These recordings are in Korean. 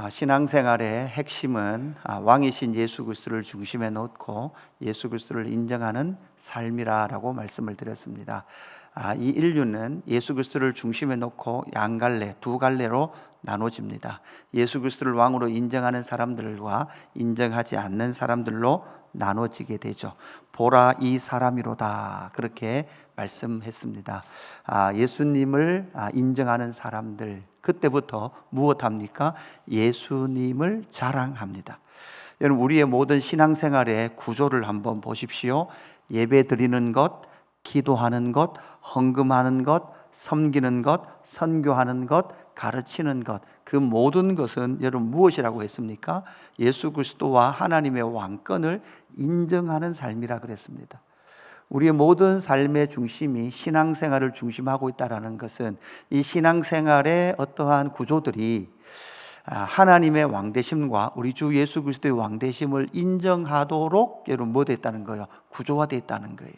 신앙생활의 핵심은 왕이신 예수 그리스도를 중심에 놓고 예수 그리스도를 인정하는 삶이라고 말씀을 드렸습니다. 이 인류는 예수 그리스도를 중심에 놓고 양갈래, 두 갈래로 나눠집니다. 예수 그리스도를 왕으로 인정하는 사람들과 인정하지 않는 사람들로 나눠지게 되죠. 보라 이 사람이로다, 그렇게 말씀했습니다. 예수님을 인정하는 사람들, 그때부터 무엇합니까? 예수님을 자랑합니다. 여러분, 우리의 모든 신앙생활의 구조를 한번 보십시오. 예배 드리는 것, 기도하는 것, 헌금하는 것, 섬기는 것, 선교하는 것, 가르치는 것, 그 모든 것은 여러분 무엇이라고 했습니까? 예수 그리스도와 하나님의 왕권을 인정하는 삶이라 그랬습니다. 우리의 모든 삶의 중심이 신앙생활을 중심하고 있다는 것은 이 신앙생활의 어떠한 구조들이 하나님의 왕되심과 우리 주 예수 그리스도의 왕되심을 인정하도록 여러분 뭐 됐다는 거예요? 구조화되어 있다는 거예요.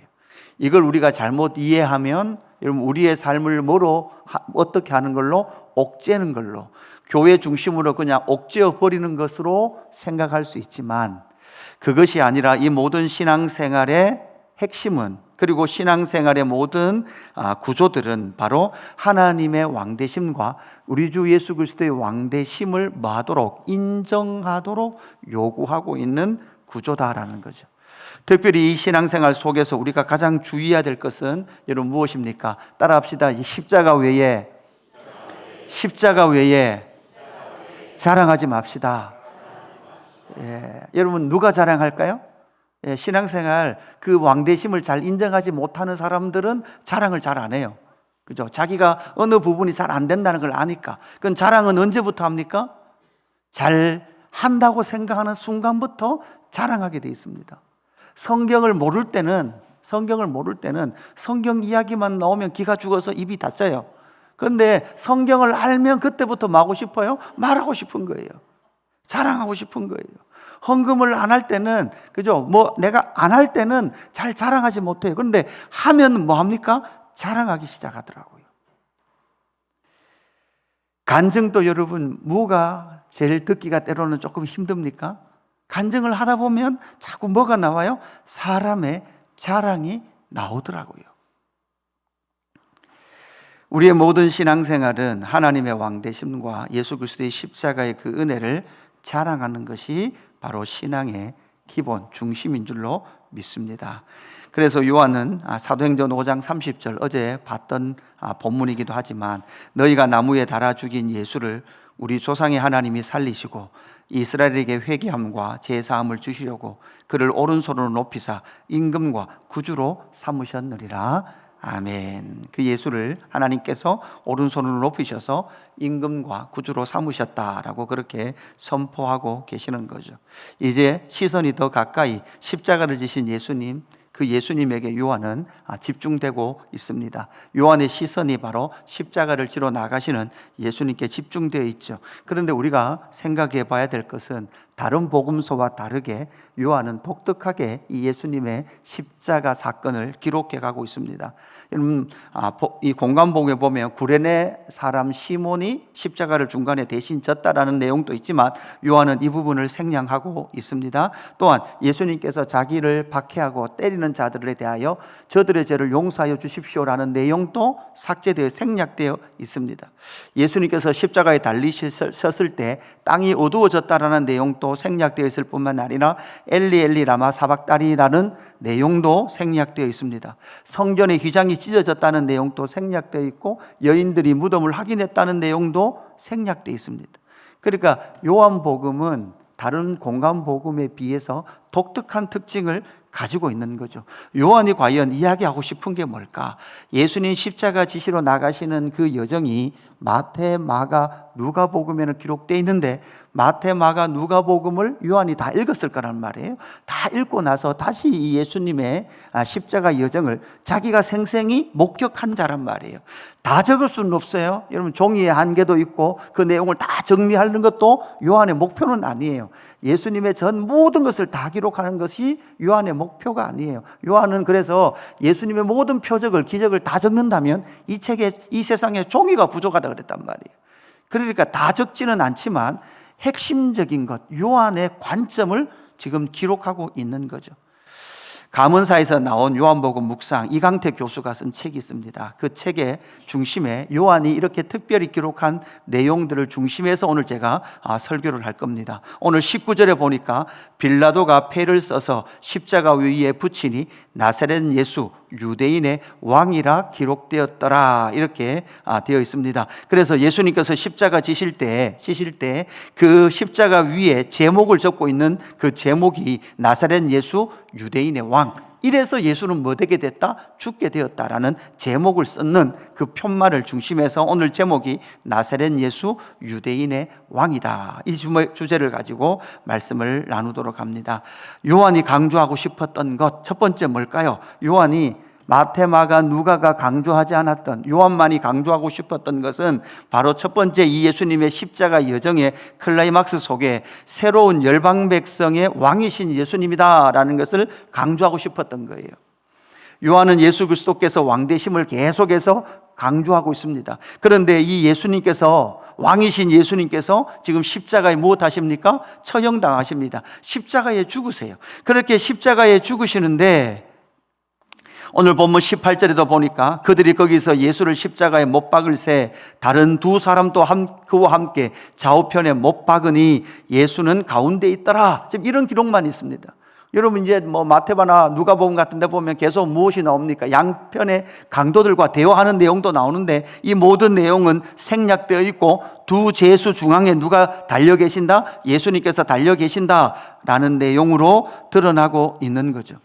이걸 우리가 잘못 이해하면 여러분 우리의 삶을 뭐로 어떻게 하는 걸로? 옥죄는 걸로, 교회 중심으로 그냥 옥죄어 버리는 것으로 생각할 수 있지만 그것이 아니라 이 모든 신앙생활의 핵심은, 그리고 신앙생활의 모든 구조들은 바로 하나님의 왕되심과 우리 주 예수 그리스도의 왕되심을 뭐하도록? 인정하도록 요구하고 있는 구조다라는 거죠. 특별히 이 신앙생활 속에서 우리가 가장 주의해야 될 것은 여러분 무엇입니까? 따라합시다. 십자가 외에 자랑하지 맙시다. 여러분 누가 자랑할까요? 신앙생활 그 왕되심을 잘 인정하지 못하는 사람들은 자랑을 잘 안 해요. 그죠? 자기가 어느 부분이 잘 안 된다는 걸 아니까. 그건 자랑은 언제부터 합니까? 잘 한다고 생각하는 순간부터 자랑하게 돼 있습니다. 성경을 모를 때는 성경 이야기만 나오면 기가 죽어서 입이 닫혀요. 그런데 성경을 알면 그때부터 뭐 하고 싶어요? 말하고 싶은 거예요. 자랑하고 싶은 거예요. 헌금을 안 할 때는, 그죠? 내가 안 할 때는 잘 자랑하지 못해요. 그런데 하면 뭐 합니까? 자랑하기 시작하더라고요. 간증도 여러분, 뭐가 제일 듣기가 때로는 조금 힘듭니까? 간증을 하다 보면 자꾸 뭐가 나와요? 사람의 자랑이 나오더라고요. 우리의 모든 신앙생활은 하나님의 왕되심과 예수 그리스도의 십자가의 그 은혜를 자랑하는 것이 바로 신앙의 기본, 중심인 줄로 믿습니다. 그래서 요한은 사도행전 5장 30절, 어제 봤던 본문이기도 하지만 너희가 나무에 달아 죽인 예수를 우리 조상의 하나님이 살리시고 이스라엘에게 회개함과 제사함을 주시려고 그를 오른손으로 높이사 임금과 구주로 삼으셨느니라. 아멘. 그 예수를 하나님께서 오른손으로 높이셔서 임금과 구주로 삼으셨다라고 그렇게 선포하고 계시는 거죠. 이제 시선이 더 가까이 십자가를 지신 예수님, 그 예수님에게 요한은 집중되고 있습니다. 요한의 시선이 바로 십자가를 지러 나가시는 예수님께 집중되어 있죠. 그런데 우리가 생각해 봐야 될 것은 다른 복음서와 다르게 요한은 독특하게 이 예수님의 십자가 사건을 기록해 가고 있습니다. 여러분, 이 공관복음에 보면 구레네 사람 시몬이 십자가를 중간에 대신 졌다라는 내용도 있지만 요한은 이 부분을 생략하고 있습니다. 또한 예수님께서 자기를 박해하고 때리는 자들에 대하여 저들의 죄를 용서하여 주십시오라는 내용도 삭제되어 생략되어 있습니다. 예수님께서 십자가에 달리셨을 때 땅이 어두워졌다라는 내용도 생략되어 있을 뿐만 아니라 엘리 엘리 라마 사박다니라는 내용도 생략되어 있습니다. 성전의 휘장이 찢어졌다는 내용도 생략되어 있고 여인들이 무덤을 확인했다는 내용도 생략되어 있습니다. 그러니까 요한복음은 다른 공관복음에 비해서 독특한 특징을 가지고 있는 거죠. 요한이 과연 이야기하고 싶은 게 뭘까? 예수님 십자가 지시러 나가시는 그 여정이 마태, 마가, 누가복음에는 기록되어 있는데 마태, 마가, 누가복음을 요한이 다 읽었을 거란 말이에요. 다 읽고 나서 다시 이 예수님의 십자가 여정을 자기가 생생히 목격한 자란 말이에요. 다 적을 수는 없어요. 여러분, 종이의 한계도 있고 그 내용을 다 정리하는 것도 요한의 목표는 아니에요. 예수님의 전 모든 것을 다 기록하는 것이 요한의 목표가 아니에요. 요한은 그래서 예수님의 모든 표적을, 기적을 다 적는다면 이 세상에 종이가 부족하다 그랬단 말이에요. 그러니까 다 적지는 않지만 핵심적인 것, 요한의 관점을 지금 기록하고 있는 거죠. 감언사에서 나온 요한복음 묵상, 이강태 교수가 쓴 책이 있습니다. 그 책의 중심에 요한이 이렇게 특별히 기록한 내용들을 중심에서 오늘 제가 설교를 할 겁니다. 오늘 19절에 보니까 빌라도가 패를 써서 십자가 위에 붙이니 나사렛 예수 유대인의 왕이라 기록되었더라, 이렇게 되어 있습니다. 그래서 예수님께서 십자가 지실 때 그 십자가 위에 제목을 적고 있는 그 제목이 나사렛 예수 유대인의 왕, 이래서 예수는 뭐 되게 됐다? 죽게 되었다라는 제목을 썼는 그 편말을 중심해서 오늘 제목이 나사렛 예수 유대인의 왕이다, 이 주제를 가지고 말씀을 나누도록 합니다. 요한이 강조하고 싶었던 것, 첫 번째 뭘까요? 요한이 마태, 마가, 누가가 강조하지 않았던, 요한만이 강조하고 싶었던 것은 바로 첫 번째 이 예수님의 십자가 여정의 클라이막스 속에 새로운 열방 백성의 왕이신 예수님이다라는 것을 강조하고 싶었던 거예요. 요한은 예수 그리스도께서 왕되심을 계속해서 강조하고 있습니다. 그런데 이 예수님께서, 왕이신 예수님께서 지금 십자가에 무엇 하십니까? 처형당하십니다. 십자가에 죽으세요. 그렇게 십자가에 죽으시는데 오늘 본문 18절에도 보니까 그들이 거기서 예수를 십자가에 못 박을 새 다른 두 사람도 그와 함께 좌우편에 못 박으니 예수는 가운데 있더라. 지금 이런 기록만 있습니다. 여러분 이제 마태바나 누가복음 같은 데 보면 계속 무엇이 나옵니까? 양편의 강도들과 대화하는 내용도 나오는데 이 모든 내용은 생략되어 있고 두 제수 중앙에 누가 달려 계신다? 예수님께서 달려 계신다라는 내용으로 드러나고 있는 거죠.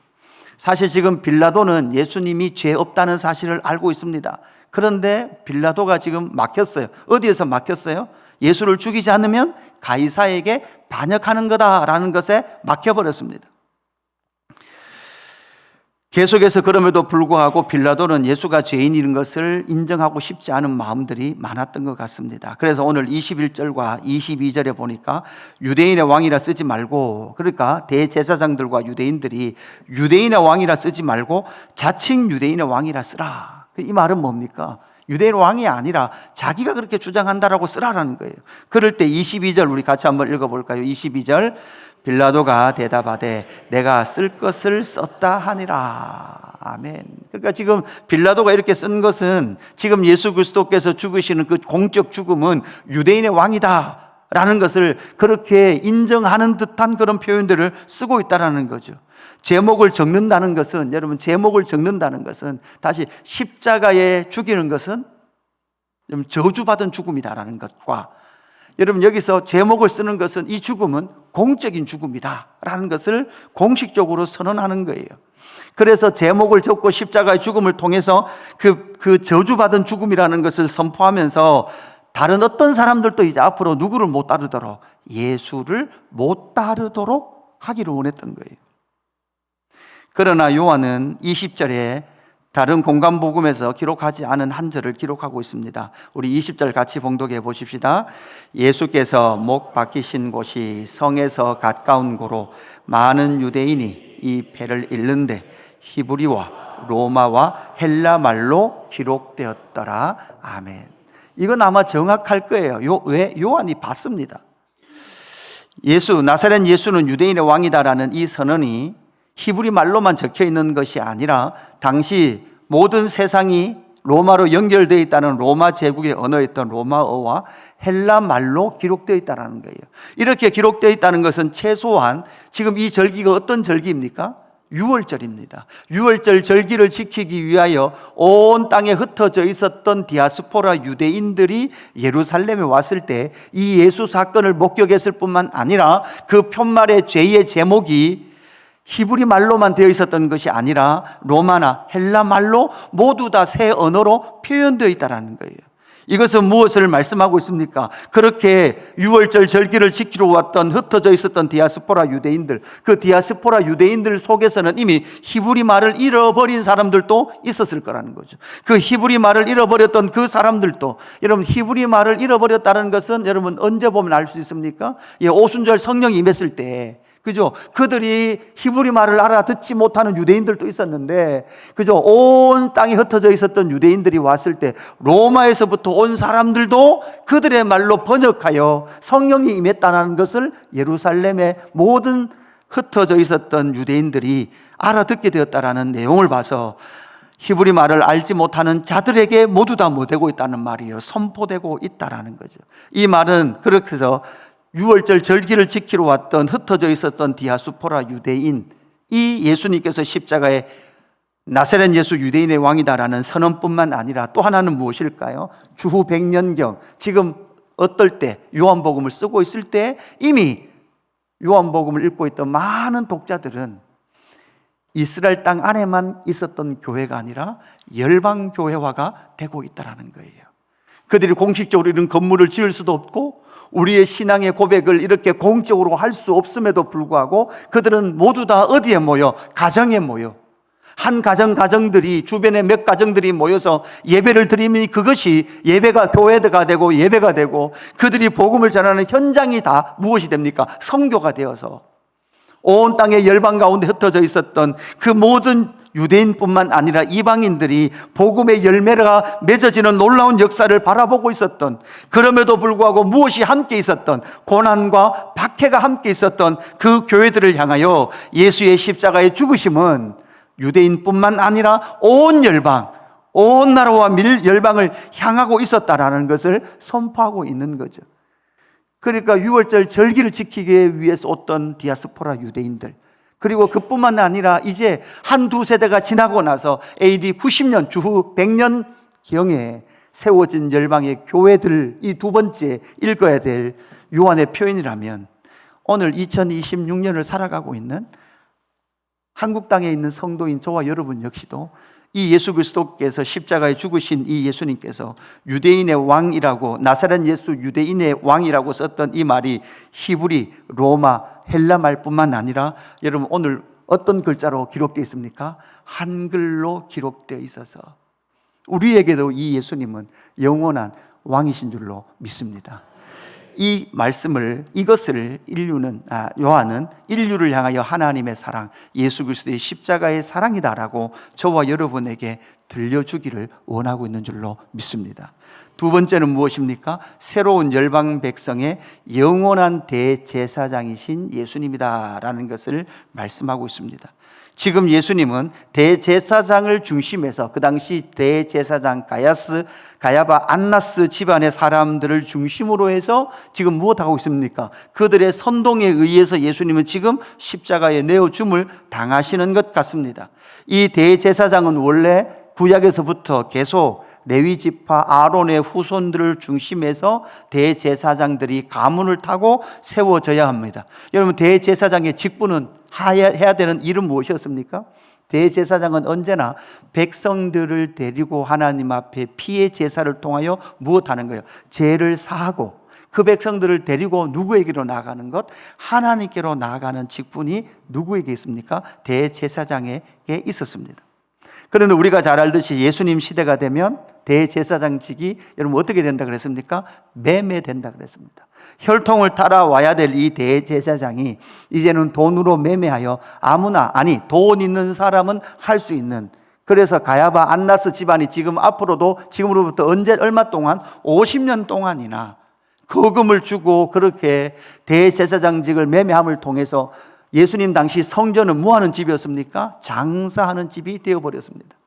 사실 지금 빌라도는 예수님이 죄 없다는 사실을 알고 있습니다. 그런데 빌라도가 지금 막혔어요. 어디에서 막혔어요? 예수를 죽이지 않으면 가이사에게 반역하는 거다라는 것에 막혀버렸습니다. 계속해서 그럼에도 불구하고 빌라도는 예수가 죄인인 것을 인정하고 싶지 않은 마음들이 많았던 것 같습니다. 그래서 오늘 21절과 22절에 보니까 유대인의 왕이라 쓰지 말고, 그러니까 대제사장들과 유대인들이 유대인의 왕이라 쓰지 말고 자칭 유대인의 왕이라 쓰라. 이 말은 뭡니까? 유대인 왕이 아니라 자기가 그렇게 주장한다라고 쓰라라는 거예요. 그럴 때 22절 우리 같이 한번 읽어볼까요? 22절, 빌라도가 대답하되 내가 쓸 것을 썼다 하니라. 아멘. 그러니까 지금 빌라도가 이렇게 쓴 것은 지금 예수 그리스도께서 죽으시는 그 공적 죽음은 유대인의 왕이다 라는 것을 그렇게 인정하는 듯한 그런 표현들을 쓰고 있다는 거죠. 제목을 적는다는 것은, 여러분 제목을 적는다는 것은, 다시 십자가에 죽이는 것은 저주받은 죽음이다라는 것과, 여러분 여기서 제목을 쓰는 것은 이 죽음은 공적인 죽음이다라는 것을 공식적으로 선언하는 거예요. 그래서 제목을 적고 십자가의 죽음을 통해서 그 저주받은 죽음이라는 것을 선포하면서 다른 어떤 사람들도 이제 앞으로 누구를 못 따르도록, 예수를 못 따르도록 하기를 원했던 거예요. 그러나 요한은 20절에 다른 공간복음에서 기록하지 않은 한 절을 기록하고 있습니다. 우리 20절 같이 봉독해 보십시다. 예수께서 못 박히신 곳이 성에서 가까운 고로 많은 유대인이 이 배를 잃는데 히브리와 로마와 헬라 말로 기록되었더라. 아멘. 이건 아마 정확할 거예요. 왜? 요한이 봤습니다. 나사렛 예수는 유대인의 왕이다라는 이 선언이 히브리 말로만 적혀 있는 것이 아니라 당시 모든 세상이 로마로 연결되어 있다는 로마 제국의 언어였던 로마어와 헬라 말로 기록되어 있다는 거예요. 이렇게 기록되어 있다는 것은 최소한 지금 이 절기가 어떤 절기입니까? 유월절입니다. 유월절 절기를 지키기 위하여 온 땅에 흩어져 있었던 디아스포라 유대인들이 예루살렘에 왔을 때 이 예수 사건을 목격했을 뿐만 아니라 그 편말의 죄의 제목이 히브리 말로만 되어 있었던 것이 아니라 로마나 헬라 말로 모두 다 새 언어로 표현되어 있다는 거예요. 이것은 무엇을 말씀하고 있습니까? 그렇게 유월절 절기를 지키러 왔던 흩어져 있었던 디아스포라 유대인들, 그 디아스포라 유대인들 속에서는 이미 히브리 말을 잃어버린 사람들도 있었을 거라는 거죠. 그 히브리 말을 잃어버렸던 그 사람들도, 여러분 히브리 말을 잃어버렸다는 것은 여러분 언제 보면 알 수 있습니까? 오순절 성령이 임했을 때 그죠? 그들이 히브리 말을 알아듣지 못하는 유대인들도 있었는데, 그죠? 온 땅이 흩어져 있었던 유대인들이 왔을 때 로마에서부터 온 사람들도 그들의 말로 번역하여 성령이 임했다는 것을 예루살렘의 모든 흩어져 있었던 유대인들이 알아듣게 되었다라는 내용을 봐서 히브리 말을 알지 못하는 자들에게 모두 다 뭐되고 있다는 말이에요. 선포되고 있다라는 거죠. 이 말은 그렇게 해서 유월절 절기를 지키러 왔던 흩어져 있었던 디아스포라 유대인, 이 예수님께서 십자가에 나사렛 예수 유대인의 왕이다라는 선언뿐만 아니라 또 하나는 무엇일까요? 주후 100년경, 지금 어떨 때 요한복음을 쓰고 있을 때 이미 요한복음을 읽고 있던 많은 독자들은 이스라엘 땅 안에만 있었던 교회가 아니라 열방 교회화가 되고 있다는 거예요. 그들이 공식적으로 이런 건물을 지을 수도 없고 우리의 신앙의 고백을 이렇게 공적으로 할 수 없음에도 불구하고 그들은 모두 다 어디에 모여? 가정에 모여. 한 가정들이, 주변에 몇 가정들이 모여서 예배를 드리면 그것이 예배가 교회가 되고 예배가 되고, 그들이 복음을 전하는 현장이 다 무엇이 됩니까? 성교가 되어서 온 땅의 열방 가운데 흩어져 있었던 그 모든 유대인뿐만 아니라 이방인들이 복음의 열매가 맺어지는 놀라운 역사를 바라보고 있었던, 그럼에도 불구하고 무엇이 함께 있었던, 고난과 박해가 함께 있었던 그 교회들을 향하여 예수의 십자가의 죽으심은 유대인뿐만 아니라 온 열방, 온 나라와 열방을 향하고 있었다라는 것을 선포하고 있는 거죠. 그러니까 유월절 절기를 지키기 위해서 어떤 디아스포라 유대인들, 그리고 그뿐만 아니라 이제 한두 세대가 지나고 나서 AD 90년, 주후 100년경에 세워진 열방의 교회들, 이 두 번째 읽어야 될 요한의 표현이라면 오늘 2026년을 살아가고 있는 한국 땅에 있는 성도인 저와 여러분 역시도 이 예수 그리스도께서 십자가에 죽으신 이 예수님께서 유대인의 왕이라고, 나사렛 예수 유대인의 왕이라고 썼던 이 말이 히브리, 로마, 헬라 말뿐만 아니라 여러분 오늘 어떤 글자로 기록되어 있습니까? 한글로 기록되어 있어서 우리에게도 이 예수님은 영원한 왕이신 줄로 믿습니다. 이 말씀을, 이것을 요한은 인류를 향하여 하나님의 사랑, 예수 그리스도의 십자가의 사랑이다라고 저와 여러분에게 들려주기를 원하고 있는 줄로 믿습니다. 두 번째는 무엇입니까? 새로운 열방 백성의 영원한 대제사장이신 예수님이다라는 것을 말씀하고 있습니다. 지금 예수님은 대제사장을 중심해서 그 당시 대제사장 가야바 안나스 집안의 사람들을 중심으로 해서 지금 무엇하고 있습니까? 그들의 선동에 의해서 예수님은 지금 십자가에 내어줌을 당하시는 것 같습니다. 이 대제사장은 원래 구약에서부터 계속 레위 지파 아론의 후손들을 중심해서 대제사장들이 가문을 타고 세워져야 합니다. 여러분, 대제사장의 직분은 해야 되는 일은 무엇이었습니까? 대제사장은 언제나 백성들을 데리고 하나님 앞에 피의 제사를 통하여 무엇하는 거예요? 죄를 사하고 그 백성들을 데리고 누구에게로 나아가는 것? 하나님께로 나아가는 직분이 누구에게 있습니까? 대제사장에게 있었습니다. 그런데 우리가 잘 알듯이 예수님 시대가 되면 대제사장직이 여러분 어떻게 된다 그랬습니까? 매매된다 그랬습니다. 혈통을 따라와야 될 이 대제사장이 이제는 돈으로 매매하여 아무나, 아니 돈 있는 사람은 할 수 있는, 그래서 가야바 안나스 집안이 지금으로부터 얼마 동안 50년 동안이나 거금을 주고 그렇게 대제사장직을 매매함을 통해서 예수님 당시 성전은 뭐하는 집이었습니까? 장사하는 집이 되어버렸습니다.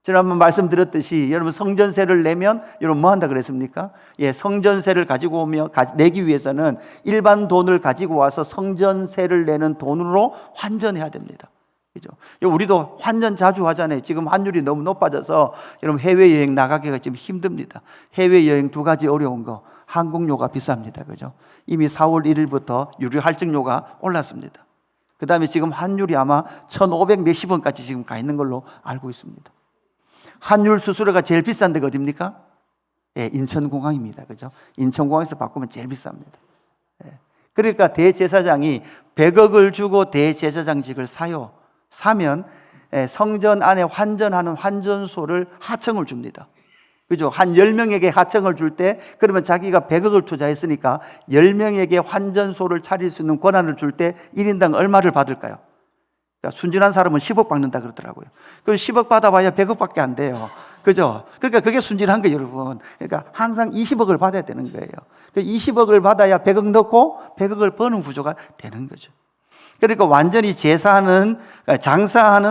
지난번 말씀드렸듯이 여러분 성전세를 내면 여러분 뭐한다 그랬습니까? 성전세를 가지고 내기 위해서는 일반 돈을 가지고 와서 성전세를 내는 돈으로 환전해야 됩니다. 그죠? 우리도 환전 자주 하잖아요. 지금 환율이 너무 높아져서 여러분 해외여행 나가기가 지금 힘듭니다. 해외여행 두 가지 어려운 거, 항공료가 비쌉니다. 그죠? 이미 4월 1일부터 유류 할증료가 올랐습니다. 그 다음에 지금 환율이 아마 1,500 몇십 원까지 지금 가 있는 걸로 알고 있습니다. 환율 수수료가 제일 비싼 데가 어디입니까? 인천공항입니다. 그죠? 인천공항에서 바꾸면 제일 비쌉니다. 그러니까 대제사장이 100억을 주고 대제사장직을 사면 성전 안에 환전하는 환전소를 하청을 줍니다. 그죠? 한 10명에게 하청을 줄 때, 그러면 자기가 100억을 투자했으니까 10명에게 환전소를 차릴 수 있는 권한을 줄 때 1인당 얼마를 받을까요? 그러니까 순진한 사람은 10억 받는다 그러더라고요. 그럼 10억 받아봐야 100억밖에 안 돼요. 그죠? 그러니까 그게 순진한 거예요, 여러분. 그러니까 항상 20억을 받아야 되는 거예요. 20억을 받아야 100억 넣고 100억을 버는 구조가 되는 거죠. 그러니까 완전히 장사하는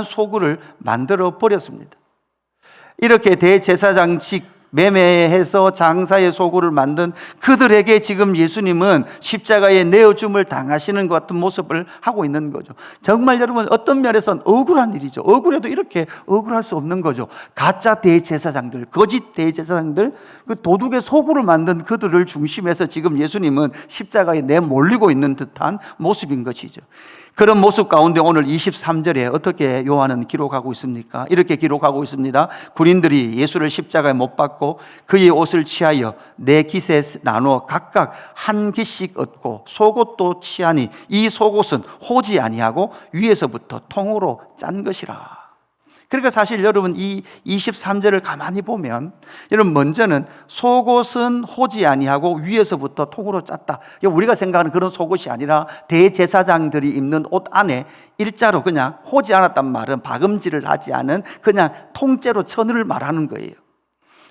소굴을 만들어 버렸습니다. 이렇게 대제사장직 매매해서 장사의 소굴을 만든 그들에게 지금 예수님은 십자가에 내어줌을 당하시는 것 같은 모습을 하고 있는 거죠. 정말 여러분, 어떤 면에서는 억울한 일이죠. 억울해도 이렇게 억울할 수 없는 거죠. 가짜 대제사장들, 거짓 대제사장들, 그 도둑의 소굴을 만든 그들을 중심해서 지금 예수님은 십자가에 내몰리고 있는 듯한 모습인 것이죠. 그런 모습 가운데 오늘 23절에 어떻게 요한은 기록하고 있습니까? 이렇게 기록하고 있습니다. 군인들이 예수를 십자가에 못 박고 그의 옷을 취하여 네 깃에 나누어 각각 한 깃씩 얻고 속옷도 취하니 이 속옷은 호지 아니하고 위에서부터 통으로 짠 것이라. 그러니까 사실 여러분, 이 23절을 가만히 보면, 여러분, 먼저는 속옷은 호지 아니하고 위에서부터 통으로 짰다. 우리가 생각하는 그런 속옷이 아니라 대제사장들이 입는 옷 안에 일자로 그냥 호지 않았단 말은 박음질을 하지 않은 그냥 통째로 천을 말하는 거예요.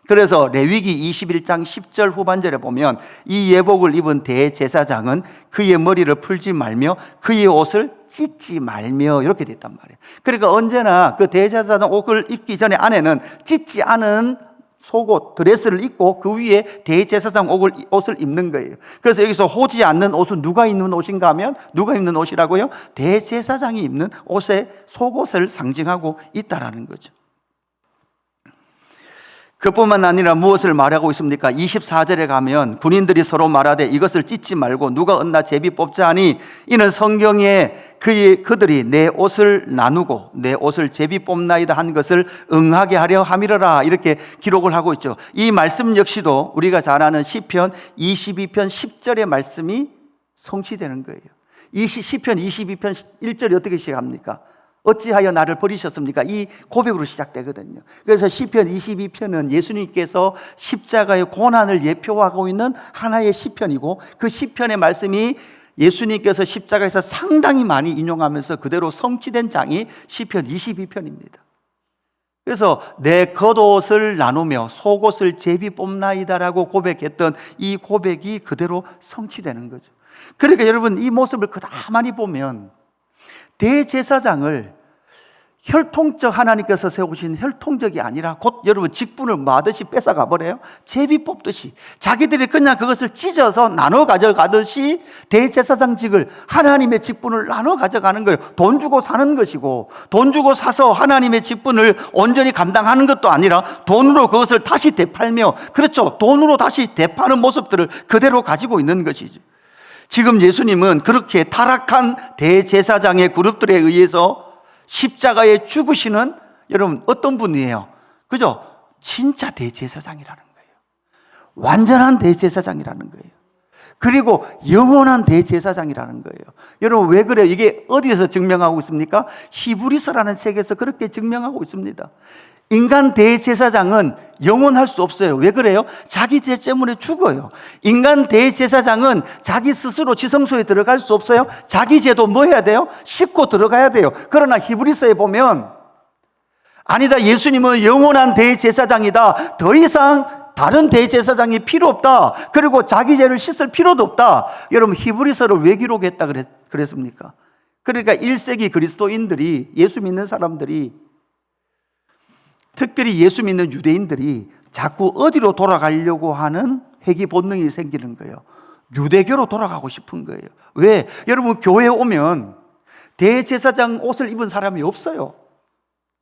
그래서 레위기 21장 10절 후반절에 보면 이 예복을 입은 대제사장은 그의 머리를 풀지 말며 그의 옷을 찢지 말며, 이렇게 됐단 말이에요. 그러니까 언제나 그 대제사장 옷을 입기 전에 안에는 찢지 않은 속옷, 드레스를 입고 그 위에 대제사장 옷을 입는 거예요. 그래서 여기서 호지 않는 옷은 누가 입는 옷인가 하면, 누가 입는 옷이라고요? 대제사장이 입는 옷의 속옷을 상징하고 있다라는 거죠. 그뿐만 아니라 무엇을 말하고 있습니까? 24절에 가면 군인들이 서로 말하되 이것을 찢지 말고 누가 얻나 제비 뽑자 하니 이는 성경에 그들이 내 옷을 나누고 내 옷을 제비 뽑나이다 한 것을 응하게 하려 함이러라, 이렇게 기록을 하고 있죠. 이 말씀 역시도 우리가 잘 아는 시편 22편 10절의 말씀이 성취되는 거예요. 시편 22편 1절이 어떻게 시작합니까? 어찌하여 나를 버리셨습니까? 이 고백으로 시작되거든요. 그래서 시편 22편은 예수님께서 십자가의 고난을 예표하고 있는 하나의 시편이고, 그 시편의 말씀이 예수님께서 십자가에서 상당히 많이 인용하면서 그대로 성취된 장이 시편 22편입니다. 그래서 내 겉옷을 나누며 속옷을 제비 뽑나이다라고 고백했던 이 고백이 그대로 성취되는 거죠. 그러니까 여러분, 이 모습을 가만히 보면 대제사장을 혈통적 하나님께서 세우신 혈통적이 아니라 곧 여러분 직분을 마듯이 뺏어가 버려요. 제비 뽑듯이 자기들이 그냥 그것을 찢어서 나눠 가져가듯이 대제사장직을, 하나님의 직분을 나눠 가져가는 거예요. 돈 주고 사는 것이고, 돈 주고 사서 하나님의 직분을 온전히 감당하는 것도 아니라 돈으로 그것을 다시 되팔며, 그렇죠, 돈으로 다시 되파는 모습들을 그대로 가지고 있는 것이죠. 지금 예수님은 그렇게 타락한 대제사장의 그룹들에 의해서 십자가에 죽으시는, 여러분, 어떤 분이에요? 그죠? 진짜 대제사장이라는 거예요. 완전한 대제사장이라는 거예요. 그리고 영원한 대제사장이라는 거예요. 여러분, 왜 그래요? 이게 어디에서 증명하고 있습니까? 히브리서라는 책에서 그렇게 증명하고 있습니다. 인간 대제사장은 영원할 수 없어요. 왜 그래요? 자기 죄 때문에 죽어요. 인간 대제사장은 자기 스스로 지성소에 들어갈 수 없어요. 자기 죄도 뭐 해야 돼요? 씻고 들어가야 돼요. 그러나 히브리서에 보면 아니다, 예수님은 영원한 대제사장이다, 더 이상 다른 대제사장이 필요 없다, 그리고 자기 죄를 씻을 필요도 없다. 여러분, 히브리서를 왜 기록했다 그랬습니까? 그러니까 1세기 그리스도인들이, 예수 믿는 사람들이, 특별히 예수 믿는 유대인들이 자꾸 어디로 돌아가려고 하는 회귀 본능이 생기는 거예요. 유대교로 돌아가고 싶은 거예요. 왜? 여러분, 교회에 오면 대제사장 옷을 입은 사람이 없어요.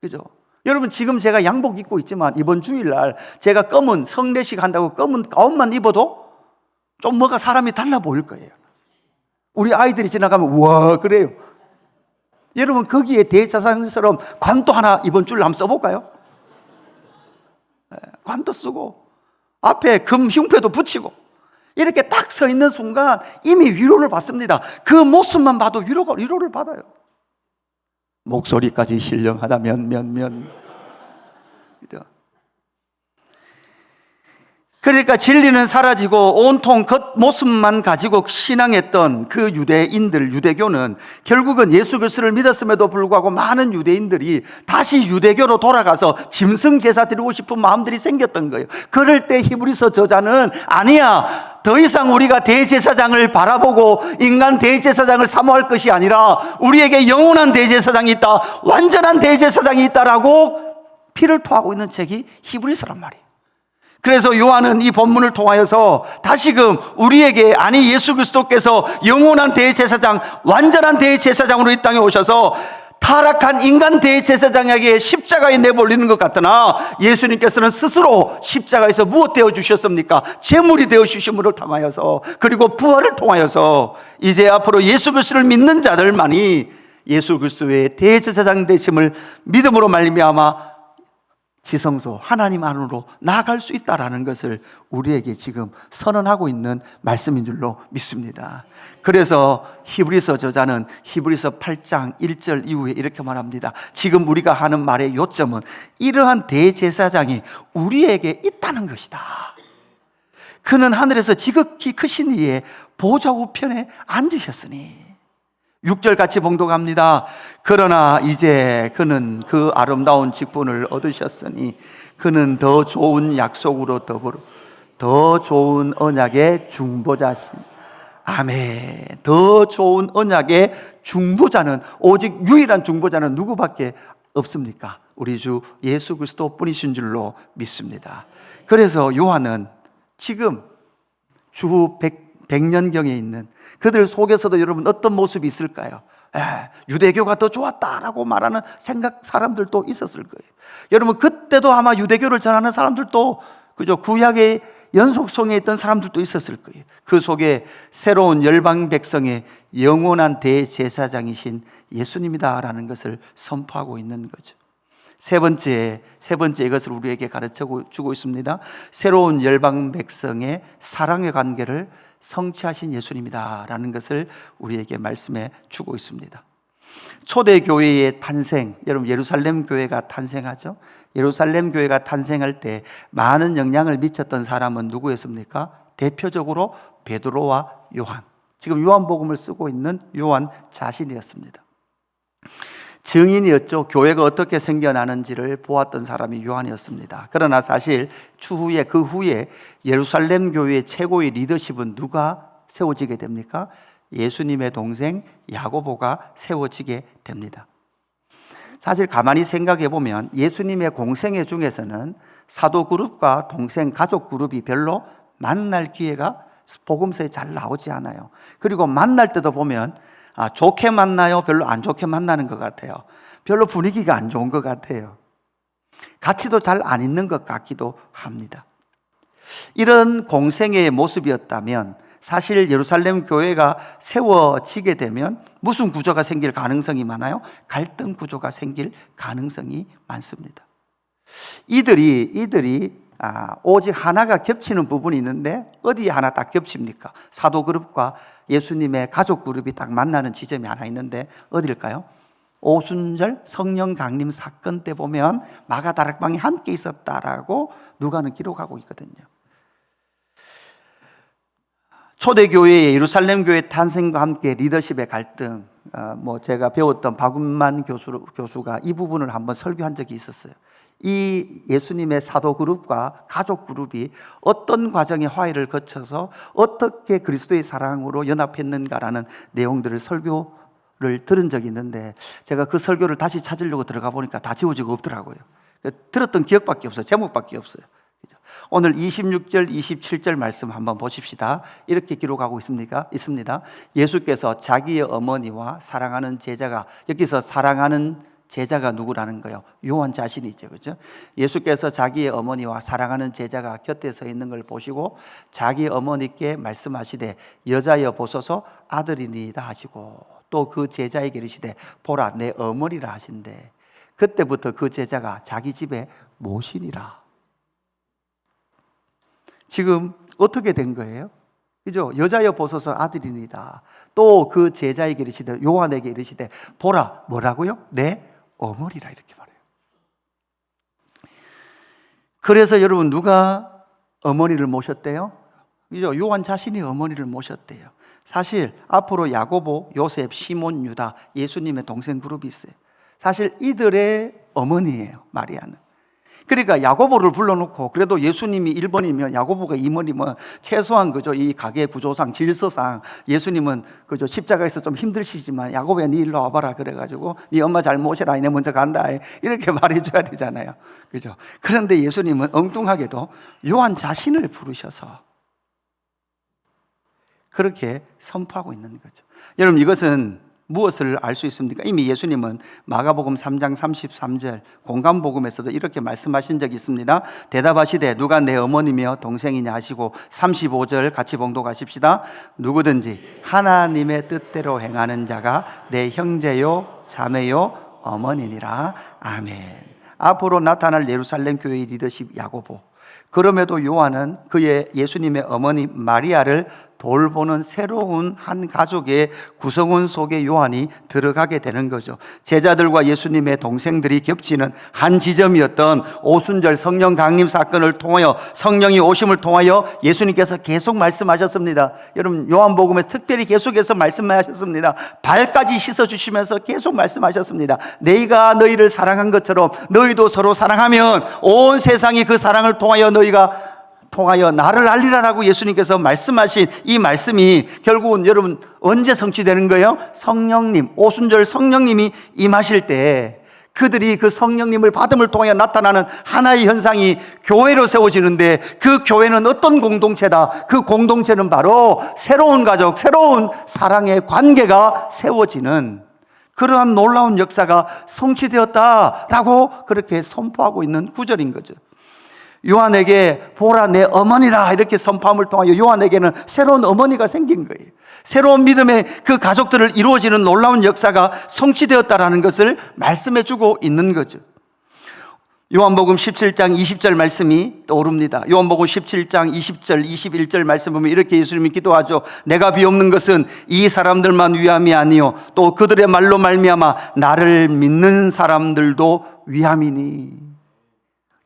그죠? 여러분, 지금 제가 양복 입고 있지만 이번 주일날 제가 검은 성례식 한다고 검은 가운만 입어도 좀 뭐가 사람이 달라 보일 거예요. 우리 아이들이 지나가면 우와 그래요. 여러분, 거기에 대제사장처럼 관도 하나 이번 주일 한번 써볼까요? 관도 쓰고 앞에 금 흉패도 붙이고 이렇게 딱 서 있는 순간 이미 위로를 받습니다. 그 모습만 봐도 위로를 받아요. 목소리까지 신령하다면 그러니까 진리는 사라지고 온통 겉모습만 가지고 신앙했던 그 유대인들, 유대교는 결국은 예수 그리스도를 믿었음에도 불구하고 많은 유대인들이 다시 유대교로 돌아가서 짐승 제사 드리고 싶은 마음들이 생겼던 거예요. 그럴 때 히브리서 저자는 아니야, 더 이상 우리가 대제사장을 바라보고 인간 대제사장을 사모할 것이 아니라 우리에게 영원한 대제사장이 있다, 완전한 대제사장이 있다라고 피를 토하고 있는 책이 히브리서란 말이에요. 그래서 요한은 이 본문을 통하여서 다시금 우리에게, 아니 예수 그리스도께서 영원한 대제사장, 완전한 대제사장으로 이 땅에 오셔서 타락한 인간 대제사장에게 십자가에 내몰리는 것 같으나 예수님께서는 스스로 십자가에서 무엇 되어 주셨습니까? 제물이 되어 주심을 통하여서, 그리고 부활을 통하여서 이제 앞으로 예수 그리스도를 믿는 자들만이 예수 그리스도의 대제사장 되심을 믿음으로 말미암아 지성소 하나님 안으로 나아갈 수 있다라는 것을 우리에게 지금 선언하고 있는 말씀인 줄로 믿습니다. 그래서 히브리서 저자는 히브리서 8장 1절 이후에 이렇게 말합니다. 지금 우리가 하는 말의 요점은 이러한 대제사장이 우리에게 있다는 것이다. 그는 하늘에서 지극히 크신 이의 보좌 우편에 앉으셨으니, 6절 같이 봉독합니다. 그러나 이제 그는 그 아름다운 직분을 얻으셨으니 그는 더 좋은 약속으로 더불어 더 좋은 언약의 중보자신. 아멘. 더 좋은 언약의 중보자는, 오직 유일한 중보자는 누구밖에 없습니까? 우리 주 예수 그리스도 뿐이신 줄로 믿습니다. 그래서 요한은 지금 주 100년경에 있는 그들 속에서도 여러분 어떤 모습이 있을까요? 유대교가 더 좋았다라고 말하는 사람들도 있었을 거예요. 여러분 그때도 아마 유대교를 전하는 사람들도, 그죠, 구약의 연속성에 있던 사람들도 있었을 거예요. 그 속에 새로운 열방 백성의 영원한 대제사장이신 예수님이다라는 것을 선포하고 있는 거죠. 세 번째 이것을 우리에게 가르쳐 주고 있습니다. 새로운 열방 백성의 사랑의 관계를 성취하신 예수님이다라는 것을 우리에게 말씀해 주고 있습니다. 초대교회의 탄생, 여러분 예루살렘 교회가 탄생하죠. 예루살렘 교회가 탄생할 때 많은 영향을 미쳤던 사람은 누구였습니까? 대표적으로 베드로와 요한, 지금 요한복음을 쓰고 있는 요한 자신이었습니다. 증인이었죠. 교회가 어떻게 생겨나는지를 보았던 사람이 요한이었습니다. 그러나 사실 그 후에 예루살렘 교회의 최고의 리더십은 누가 세워지게 됩니까? 예수님의 동생 야고보가 세워지게 됩니다. 사실 가만히 생각해 보면 예수님의 공생애 중에서는 사도 그룹과 동생 가족 그룹이 별로 만날 기회가 복음서에 잘 나오지 않아요. 그리고 만날 때도 보면 좋게 만나요? 별로 안 좋게 만나는 것 같아요. 별로 분위기가 안 좋은 것 같아요. 같이도 잘 안 있는 것 같기도 합니다. 이런 공생애의 모습이었다면 사실 예루살렘 교회가 세워지게 되면 무슨 구조가 생길 가능성이 많아요? 갈등 구조가 생길 가능성이 많습니다. 이들이 오직 하나가 겹치는 부분이 있는데 어디에 하나 딱 겹칩니까? 사도 그룹과 예수님의 가족 그룹이 딱 만나는 지점이 하나 있는데 어디일까요? 오순절 성령 강림 사건 때 보면 마가다락방이 함께 있었다라고 누가는 기록하고 있거든요. 초대교회의 예루살렘 교회 탄생과 함께 리더십의 갈등, 제가 배웠던 박운만 교수가 이 부분을 한번 설교한 적이 있었어요. 이 예수님의 사도 그룹과 가족 그룹이 어떤 과정의 화해를 거쳐서 어떻게 그리스도의 사랑으로 연합했는가라는 내용들을 설교를 들은 적이 있는데, 제가 그 설교를 다시 찾으려고 들어가 보니까 다 지워지고 없더라고요. 들었던 기억밖에 없어요. 제목밖에 없어요. 오늘 26절, 27절 말씀 한번 보십시다. 이렇게 기록하고 있습니다. 예수께서 자기의 어머니와 사랑하는 제자가, 여기서 사랑하는 제자가 누구라는 거예요? 요한 자신이죠. 그렇죠? 예수께서 자기의 어머니와 사랑하는 제자가 곁에 서 있는 걸 보시고 자기 어머니께 말씀하시되 여자여 보소서 아들이니이다 하시고, 또 그 제자에게 이르시되 보라 내 어머니라 하신대. 그때부터 그 제자가 자기 집에 모시니라. 지금 어떻게 된 거예요? 그죠? 여자여 보소서 아들이니이다. 또 그 제자에게 이르시되, 요한에게 이르시되 보라 뭐라고요? 내 어머니라, 이렇게 말해요. 그래서 여러분 누가 어머니를 모셨대요. 그죠? 요한 자신이 어머니를 모셨대요. 사실 앞으로 야고보, 요셉, 시몬, 유다, 예수님의 동생 그룹이 있어요. 사실 이들의 어머니예요, 마리아는. 그러니까 야고보를 불러놓고 그래도 예수님이 1번이면 야고보가 2번이면 최소한 그죠, 이 가계 구조상 질서상 예수님은 그죠, 십자가에서 좀 힘드시지만 야고보야 네 일로 와봐라 그래가지고 네 엄마 잘 모셔라, 내 먼저 간다 이렇게 말해줘야 되잖아요. 그죠? 그런데 예수님은 엉뚱하게도 요한 자신을 부르셔서 그렇게 선포하고 있는 거죠. 여러분, 이것은 무엇을 알 수 있습니까? 이미 예수님은 마가복음 3장 33절 공감복음에서도 이렇게 말씀하신 적이 있습니다. 대답하시되 누가 내 어머니며 동생이냐 하시고 35절 같이 봉독하십시다. 누구든지 하나님의 뜻대로 행하는 자가 내 형제요 자매요 어머니니라. 아멘. 앞으로 나타날 예루살렘 교회의 리더십 야고보, 그럼에도 요한은 그의 예수님의 어머니 마리아를 돌보는 새로운 한 가족의 구성원 속에 요한이 들어가게 되는 거죠. 제자들과 예수님의 동생들이 겹치는 한 지점이었던 오순절 성령 강림 사건을 통하여, 성령이 오심을 통하여 예수님께서 계속 말씀하셨습니다. 여러분, 요한복음에 특별히 계속해서 말씀하셨습니다. 발까지 씻어주시면서 계속 말씀하셨습니다. 내가 너희를 사랑한 것처럼 너희도 서로 사랑하면 온 세상이 그 사랑을 통하여 나를 알리라라고 예수님께서 말씀하신 이 말씀이 결국은 여러분 언제 성취되는 거예요? 성령님, 오순절 성령님이 임하실 때 그들이 그 성령님을 받음을 통해 나타나는 하나의 현상이 교회로 세워지는데, 그 교회는 어떤 공동체다? 그 공동체는 바로 새로운 가족, 새로운 사랑의 관계가 세워지는 그러한 놀라운 역사가 성취되었다라고 그렇게 선포하고 있는 구절인 거죠. 요한에게 보라 내 어머니라 이렇게 선포함을 통하여 요한에게는 새로운 어머니가 생긴 거예요. 새로운 믿음의 그 가족들을 이루어지는 놀라운 역사가 성취되었다라는 것을 말씀해 주고 있는 거죠. 요한복음 17장 20절 말씀이 떠오릅니다. 요한복음 17장 20절 21절 말씀 보면 이렇게 예수님이 기도하죠. 내가 비옵는 것은 이 사람들만 위함이 아니요 또 그들의 말로 말미암아 나를 믿는 사람들도 위함이니.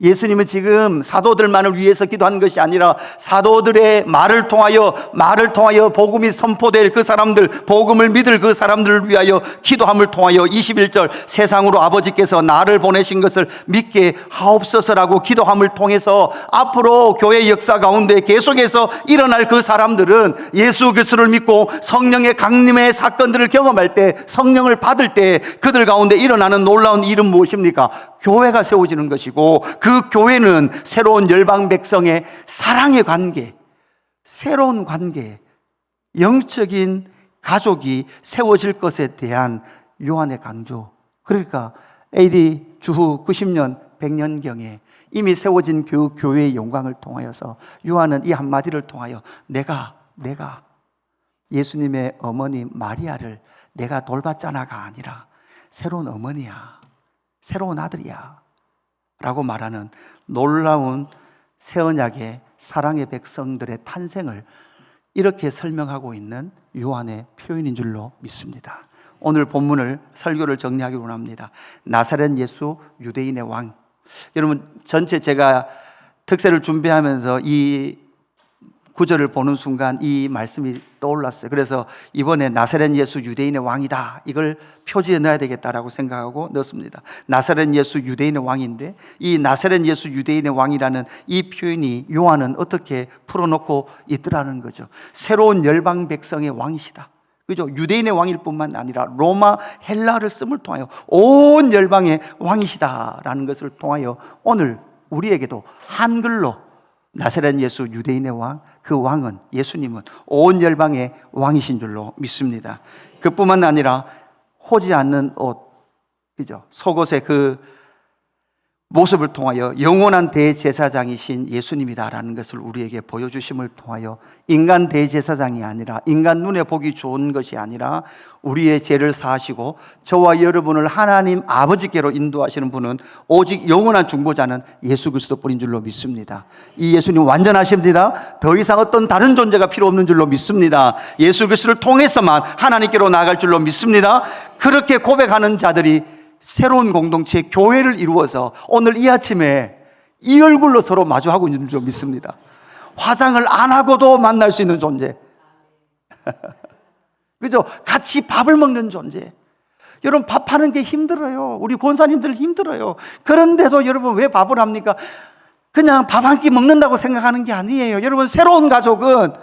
예수님은 지금 사도들만을 위해서 기도한 것이 아니라 사도들의 말을 통하여 복음이 선포될 그 사람들, 복음을 믿을 그 사람들을 위하여 기도함을 통하여 21절 세상으로 아버지께서 나를 보내신 것을 믿게 하옵소서라고 기도함을 통해서 앞으로 교회 역사 가운데 계속해서 일어날 그 사람들은 예수 그리스도를 믿고 성령의 강림의 사건들을 경험할 때, 성령을 받을 때 그들 가운데 일어나는 놀라운 일은 무엇입니까? 교회가 세워지는 것이고, 그 교회는 새로운 열방 백성의 사랑의 관계, 새로운 관계, 영적인 가족이 세워질 것에 대한 요한의 강조. 그러니까 AD 주후 90년 100년경에 이미 세워진 그 교회의 영광을 통하여서 요한은 이 한마디를 통하여 내가 예수님의 어머니 마리아를 내가 돌봤잖아가 아니라 새로운 어머니야, 새로운 아들이야 라고 말하는 놀라운 새언약의 사랑의 백성들의 탄생을 이렇게 설명하고 있는 요한의 표현인 줄로 믿습니다. 오늘 본문을, 설교를 정리하기로 합니다. 나사렛 예수 유대인의 왕. 여러분, 전체 제가 특세를 준비하면서 이 구절을 보는 순간 이 말씀이 떠올랐어요. 그래서 이번에 나사렛 예수 유대인의 왕이다, 이걸 표지에 넣어야 되겠다라고 생각하고 넣었습니다. 나사렛 예수 유대인의 왕인데, 이 나사렛 예수 유대인의 왕이라는 이 표현이 요한은 어떻게 풀어놓고 있더라는 거죠. 새로운 열방 백성의 왕이시다, 그죠? 유대인의 왕일 뿐만 아니라 로마 헬라를 씀을 통하여 온 열방의 왕이시다라는 것을 통하여 오늘 우리에게도 한글로 나사렛 예수 유대인의 왕, 그 왕은, 예수님은 온 열방의 왕이신 줄로 믿습니다. 그뿐만 아니라 호지 않는 옷, 그죠? 속옷의 그 모습을 통하여 영원한 대제사장이신 예수님이다라는 것을 우리에게 보여주심을 통하여 인간 대제사장이 아니라, 인간 눈에 보기 좋은 것이 아니라 우리의 죄를 사하시고 저와 여러분을 하나님 아버지께로 인도하시는 분은 오직 영원한 중보자는 예수 그리스도뿐인 줄로 믿습니다. 이 예수님 완전하십니다. 더 이상 어떤 다른 존재가 필요 없는 줄로 믿습니다. 예수 그리스도를 통해서만 하나님께로 나아갈 줄로 믿습니다. 그렇게 고백하는 자들이 새로운 공동체, 교회를 이루어서 오늘 이 아침에 이 얼굴로 서로 마주하고 있는 줄 믿습니다. 화장을 안 하고도 만날 수 있는 존재. 그죠? 같이 밥을 먹는 존재. 여러분, 밥하는 게 힘들어요. 우리 권사님들 힘들어요. 그런데도 여러분 왜 밥을 합니까? 그냥 밥 한 끼 먹는다고 생각하는 게 아니에요. 여러분, 새로운 가족은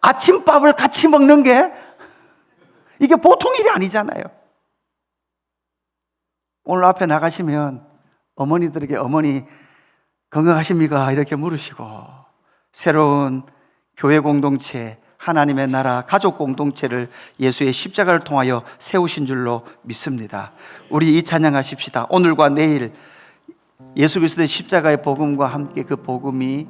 아침밥을 같이 먹는 게 이게 보통 일이 아니잖아요. 오늘 앞에 나가시면 어머니들에게 어머니 건강하십니까? 이렇게 물으시고, 새로운 교회 공동체, 하나님의 나라, 가족 공동체를 예수의 십자가를 통하여 세우신 줄로 믿습니다. 우리 이 찬양하십시다. 오늘과 내일 예수 그리스도의 십자가의 복음과 함께 그 복음이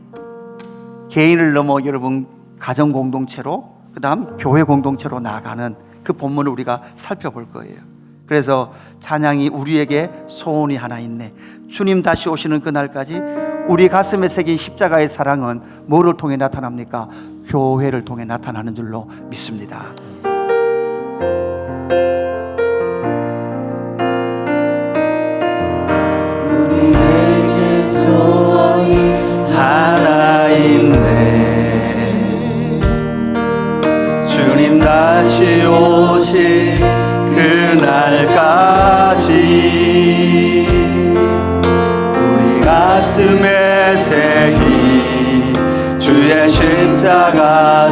개인을 넘어 여러분 가정 공동체로, 그 다음 교회 공동체로 나아가는 그 본문을 우리가 살펴볼 거예요. 그래서 찬양이 우리에게 소원이 하나 있네. 주님 다시 오시는 그날까지 우리 가슴에 새긴 십자가의 사랑은 뭐를 통해 나타납니까? 교회를 통해 나타나는 줄로 믿습니다. 우리에게 소원이 하나 있네. 주님 다시 오실 그날까지 우리 가슴에 새긴 주의 십자가